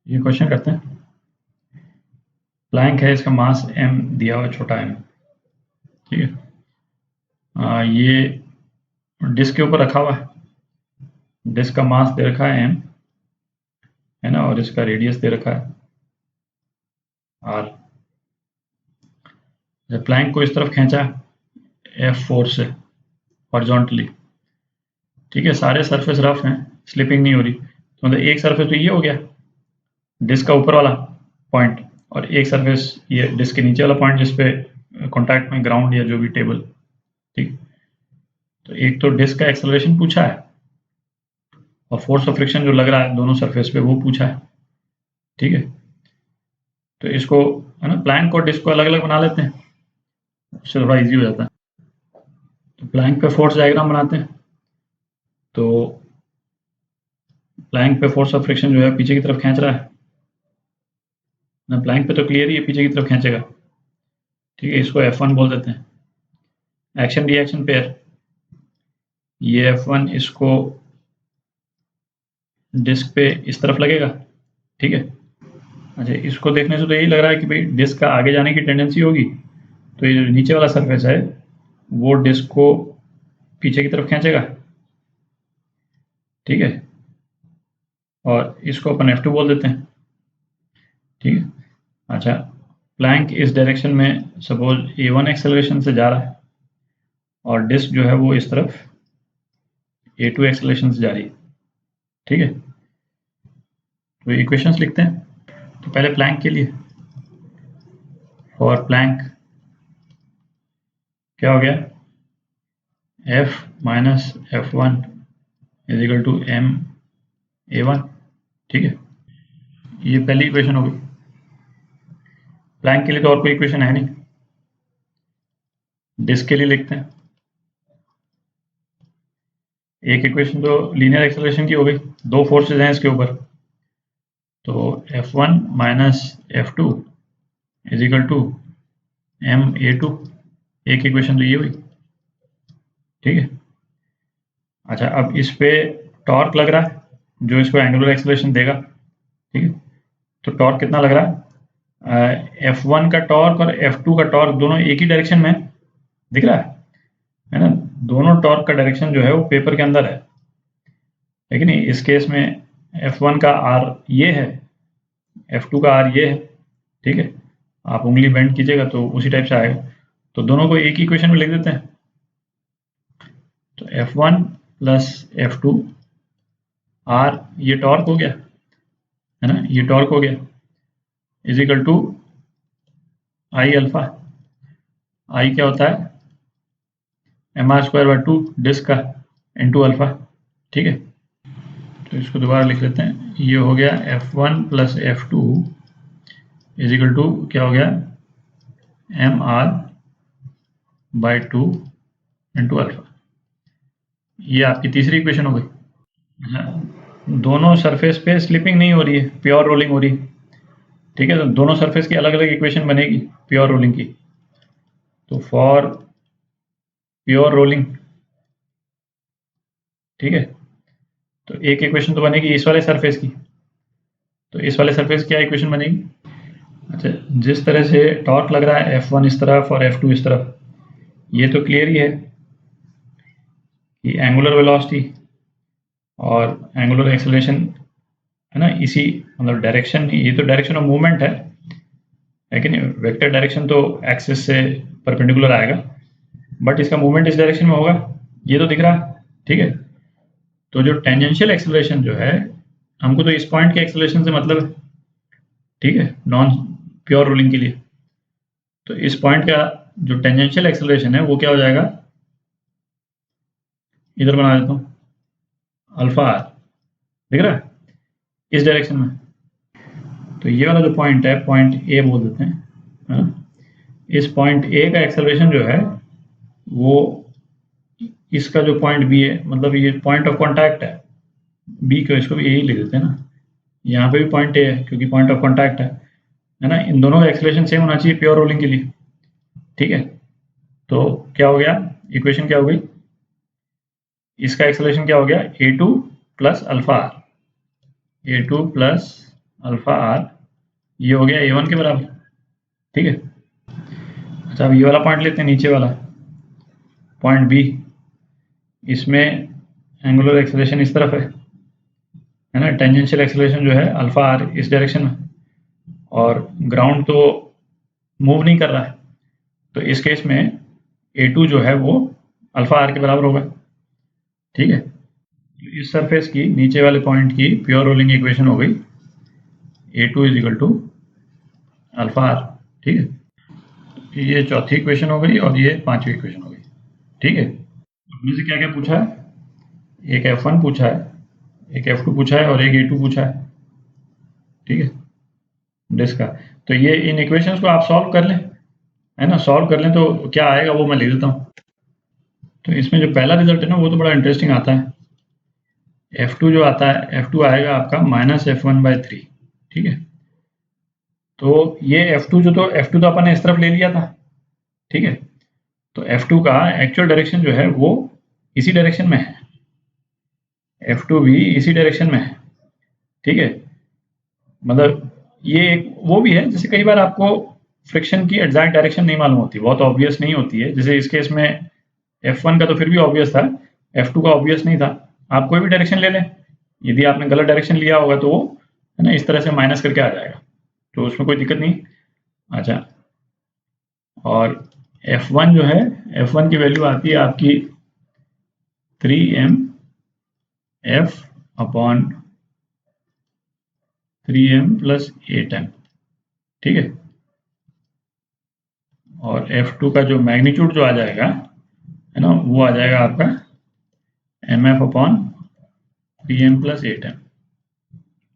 ये क्वेश्चन करते हैं। प्लैंक है, इसका मास m दिया हुआ है, छोटा m, ठीक है। ये डिस्क के ऊपर रखा हुआ है, डिस्क का मास दे रखा है m, है ना, और इसका रेडियस दे रखा है r। जब प्लैंक को इस तरफ खींचा F4 से हॉरिजॉन्टली, ठीक है, सारे सरफेस रफ हैं, स्लिपिंग नहीं हो रही, तो मतलब एक सरफेस तो ये हो गया डिस्क का ऊपर वाला पॉइंट, और एक सरफेस ये डिस्क के नीचे वाला पॉइंट जिसपे कॉन्टैक्ट में ग्राउंड या जो भी टेबल, ठीक। तो एक तो डिस्क का एक्सेलरेशन पूछा है और फोर्स ऑफ फ्रिक्शन जो लग रहा है दोनों सरफेस पे वो पूछा है, ठीक है। तो इसको, है ना, प्लैंक और डिस्क को अलग अलग बना लेते हैं, उससे थोड़ा इजी हो जाता है। तो प्लैंक पे फोर्स डायग्राम बनाते हैं। तो प्लैंक पे फोर्स ऑफ फ्रिक्शन जो है पीछे की तरफ खींच रहा है ना, प्लैंक पे तो क्लियर ही है पीछे की तरफ खींचेगा, ठीक है। इसको F1 बोल देते हैं। एक्शन रिएक्शन पेयर, ये F1 इसको डिस्क पे इस तरफ लगेगा, ठीक है। अच्छा, इसको देखने से तो यही लग रहा है कि भाई डिस्क का आगे जाने की टेंडेंसी होगी, तो ये जो नीचे वाला सरफेस है वो डिस्क को पीछे की तरफ खींचेगा, ठीक है। और इसको अपन F2 बोल देते हैं, ठीक है। अच्छा, प्लैंक इस डायरेक्शन में सपोज A1 एक्सेलरेशन से जा रहा है और डिस्क जो है वो इस तरफ A2 एक्सेलरेशन से जा रही है, ठीक है। तो इक्वेशंस लिखते हैं। तो पहले प्लैंक के लिए, फॉर प्लैंक क्या हो गया, F minus F1 is equal to M A1, ठीक है। ये पहली इक्वेशन हो गई। प्लैंक के लिए तो और कोई इक्वेशन है नहीं, डिस्क के लिए लिखते हैं। एक इक्वेशन तो लीनियर एक्सेलरेशन की हो गई, दो फोर्सेज हैं इसके ऊपर, तो F1 minus F2 is equal to M A2, एक इक्वेशन तो ये हुई, ठीक है। अच्छा, अब इस पे टॉर्क लग रहा है जो इसको एंगुलर एक्सेलरेशन देगा, ठीक है। तो टॉर्क कितना लग रहा है, F1 का टॉर्क और F2 का टॉर्क दोनों एक ही डायरेक्शन में दिख रहा है ना, दोनों टॉर्क का डायरेक्शन जो है वो पेपर के अंदर है, लेकिन इस केस में F1 का R ये है, F2 का R ये है, ठीक है। आप उंगली बेंड कीजिएगा तो उसी टाइप से आएगा। तो दोनों को एक ही इक्वेशन में लिख देते हैं। तो F1 प्लस F2 R, ये टॉर्क हो गया, है ना, ये टॉर्क हो गया, is equal to I alpha. I क्या होता है, mr² 2 डिस्क का इंटू अल्फा, ठीक है। तो इसको दोबारा लिख लेते हैं। ये हो गया F1 plus F2 is equal to क्या हो गया, mr/2 इंटू अल्फा। ये आपकी तीसरी इक्वेशन हो गई। दोनों सरफेस पे स्लिपिंग नहीं हो रही है, प्योर रोलिंग हो रही है, ठीक है। तो दोनों सरफेस की अलग अलग इक्वेशन बनेगी प्योर रोलिंग की। तो फॉर प्योर रोलिंग, ठीक है, तो एक इक्वेशन तो बनेगी इस वाले सरफेस की। तो इस वाले सरफेस की क्या इक्वेशन बनेगी, अच्छा, जिस तरह से टॉर्क लग रहा है F1 इस तरफ और F2 इस तरफ, ये तो क्लियर ही है कि एंगुलर वेलोसिटी और एंगुलर एक्सेलरेशन, है ना, इसी मतलब डायरेक्शन, ये तो डायरेक्शन ऑफ मूवमेंट है, लेकिन वेक्टर डायरेक्शन तो एक्सिस से परपेंडिकुलर आएगा, बट इसका मूवमेंट इस डायरेक्शन में होगा, ये तो दिख रहा है, ठीक है। तो जो टेंजेंशियल एक्सेलरेशन जो है, हमको तो इस पॉइंट के एक्सेलरेशन से मतलब है, ठीक है, नॉन प्योर रोलिंग के लिए। तो इस पॉइंट का जो टेंजेंशियल एक्सेलरेशन है वो क्या हो जाएगा, इधर बना देता हूँ, अल्फा आर, दिख रहा है, इस डायरेक्शन में। तो ये वाला जो पॉइंट है, पॉइंट ए बोल देते हैं, है ना? इस पॉइंट ए का एक्सेलरेशन जो है वो इसका जो पॉइंट बी है, मतलब ये पॉइंट ऑफ कॉन्टैक्ट है बी को, इसको भी यही लिख देते हैं ना, यहाँ पे भी पॉइंट ए है क्योंकि पॉइंट ऑफ कॉन्टैक्ट है ना। इन दोनों का एक्सेलरेशन सेम होना चाहिए प्योर रोलिंग के लिए, ठीक है। तो क्या हो गया, इक्वेशन क्या हो गई, इसका एक्सेलरेशन क्या हो गया, A2 plus alpha R, A2 plus alpha R, ये हो गया A1 के बराबर, ठीक है। अच्छा, अब ये वाला पॉइंट लेते हैं, नीचे वाला पॉइंट बी, इसमें एंगुलर एक्सेलरेशन इस तरफ है ना, टेंजेंशियल एक्सेलरेशन जो है अल्फा आर इस डायरेक्शन में, और ग्राउंड तो मूव नहीं कर रहा है, तो इस केस में A2 जो है वो अल्फा आर के बराबर होगा, ठीक है। इस सरफेस की, नीचे वाले पॉइंट की प्योर रोलिंग इक्वेशन हो गई A2 is equal to alpha R, ठीक है। ये चौथी इक्वेशन हो गई और ये पांचवी इक्वेशन हो गई, ठीक है। इसमें से क्या क्या पूछा है, एक F1 पूछा है, एक F2 पूछा है और एक A2 पूछा है, ठीक है, डिस्क का। तो ये इन इक्वेशंस को आप सॉल्व कर लें, है ना, सॉल्व कर लें तो क्या आएगा वो मैं लिख देता हूँ। तो इसमें जो पहला रिजल्ट है ना वो तो बड़ा इंटरेस्टिंग आता है। F2 जो आता है, F2 आएगा आपका -F1/3, ठीक है। तो ये F2 तो अपन ने इस तरफ ले लिया था, ठीक है। तो F2 का एक्चुअल डायरेक्शन जो है वो इसी डायरेक्शन में है, F2 भी इसी डायरेक्शन में है, ठीक है। मतलब ये एक वो भी है, जैसे कई बार आपको फ्रिक्शन की एग्जैक्ट डायरेक्शन नहीं मालूम होती, बहुत ऑब्वियस नहीं होती है। जैसे इस केस में F1 का तो फिर भी ऑब्वियस था, F2 का ऑब्वियस नहीं था। आप कोई भी डायरेक्शन ले लें, यदि आपने गलत डायरेक्शन लिया होगा तो वो, है ना, इस तरह से माइनस करके आ जाएगा, तो उसमें कोई दिक्कत नहीं। अच्छा, और F1 जो है, F1 की वैल्यू आती है आपकी 3m F upon 3m plus 8m, ठीक है। और F2 का जो मैग्नीट्यूड जो आ जाएगा, है ना, वो आ जाएगा आपका mf upon 3m plus 8m,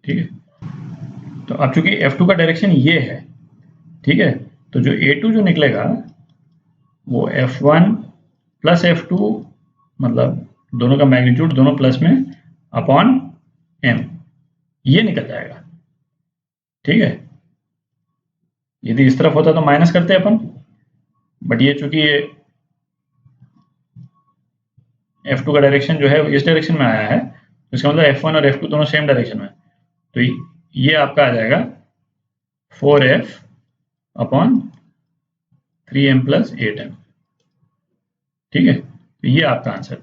ठीक है। तो अब चूंकि F2 का डायरेक्शन ये है, ठीक है, तो जो A2 जो निकलेगा वो F1 प्लस F2, मतलब दोनों का मैग्नीट्यूड दोनों प्लस में अपॉन m, ये निकल जाएगा, ठीक है। यदि इस तरफ होता तो माइनस करते अपन, बट ये चूंकि ये F2 का डायरेक्शन जो है इस डायरेक्शन में आया है, तो इसका मतलब F1 और F2 दोनों सेम डायरेक्शन में, तो ये आपका आ जाएगा 4f upon 3m plus 8m, ठीक है। तो ये आपका आंसर